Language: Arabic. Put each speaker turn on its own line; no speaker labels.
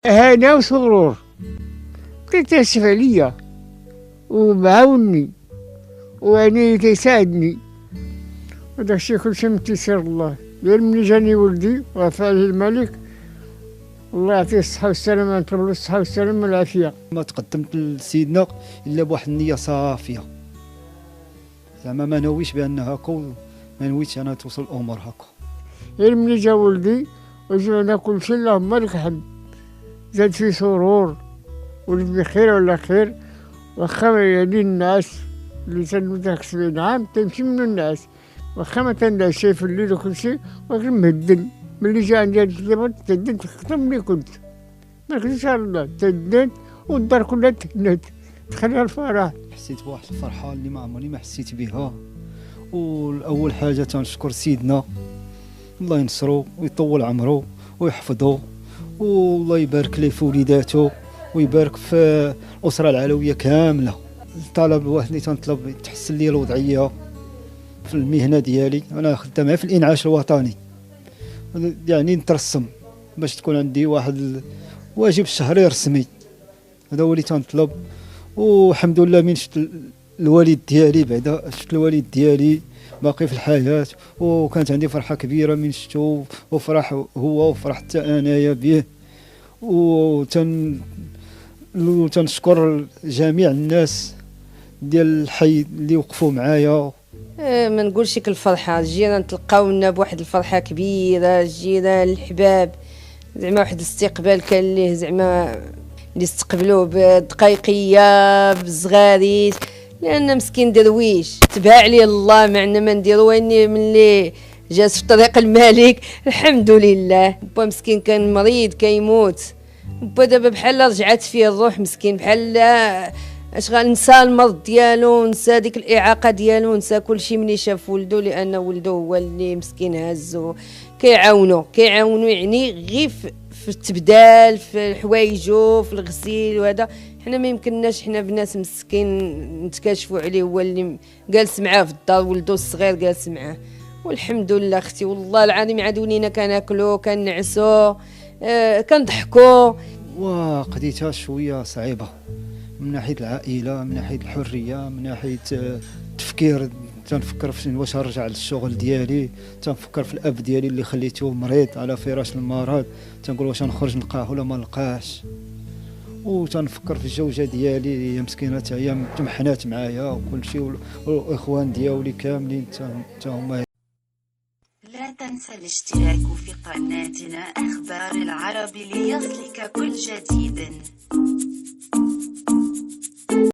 هنا وسرور، كيتاسف عليا ومعاوني ويعني كيساعدني، وداكشي كلشي من تيسير الله. غير ملي جاني ولدي وعفا عليه الملك، الله يعطيه الصحة والسلامة، نطلب له الصحة والسلامة والعافية.
ما تقدمت لسيدنا الا بواحد النية صافية، زعما ما نويش بان هكا، ما نويتش انا توصل الامور هكا.
غير ملي جا ولدي وجبنا كلشي اللهم لك الحمد، زاد في سرور، ولد بخير ولا خير، واخا يعني الناس اللي تنو داك 70 عام تمشي منو الناس، واخا ما تنداش شي في الليل وكلشي، ولكن مهدن. ملي جا عندي هاد الكتابات تهدنت أكثر ملي كنت، ما نكذبش على الله، تهدنت والدار كلها تهنات، تخليها الفرح.
حسيت بواحد الفرحة اللي ما عمرني ما حسيت بها. والأول حاجة تنشكر سيدنا، الله ينصرو ويطول عمرو ويحفظه، والله يبارك ليه في وليداته ويبارك في الأسرة العلوية كاملة. الطلب الواحد اللي تنطلب تحسن لي الوضعية في المهنة ديالي، أنا خدامة في الإنعاش الوطني، يعني نترسم باش تكون عندي واحد الواجب الشهري رسمي، هذا هو اللي تنطلب. والحمد لله من شفت الوالد ديالي، بعدا شفت الوالد ديالي باقي في الحياة، وكانت عندي فرحة كبيرة من شفتو، وفرح هو وفرحت حتى انايا به. وتنشكر جميع الناس ديال الحي اللي وقفوا معايا.
ما نقولش الفرحة، جينا نتلقاونا بواحد الفرحة كبيرة، جينا الحباب، زعما واحد الاستقبال كان ليه، زعما اللي استقبلوه بدقيقية بزغاريت، لأن مسكين درويش تباع عليه الله، معنا ما نديرو واني ملي جالس في طريق الملك الحمد لله. با مسكين كان مريض كيموت، با دابا بحال رجعت فيه الروح، مسكين بحال اش غنسى المرض ديالو، نسى ديك الاعاقه ديالو، نسى كلشي ملي شاف ولدو، لان ولدو هو اللي مسكين هزو كيعاونو يعني غير في التبدال، في حوايجو، في الغسيل وهذا. حنا ما يمكنناش، حنا بنات مسكين نتكاشفوا عليه، هو اللي جالس معاه في الدار، ولدو الصغير جالس معاه، والحمد لله اختي. والله العظيم عاد ولينا كناكلو كنعسو كنضحكوا.
وقضيتها شويه صعيبه من ناحيه العائله، من ناحيه الحريه، من ناحيه التفكير. تنفكر في واش نرجع للشغل ديالي، تنفكر في الاب ديالي اللي خليته مريض على فراش المرض، تنقول واش نخرج نلقاه ولا ما نلقاهش. وتنفكر في الزوجه ديالي، هي مسكينه حتى هي تمحنات معايا وكل شيء، والاخوان ديالي كاملين حتى هما.
لا تنسى الاشتراك في قناتنا أخبار العرب ليصلك كل جديد.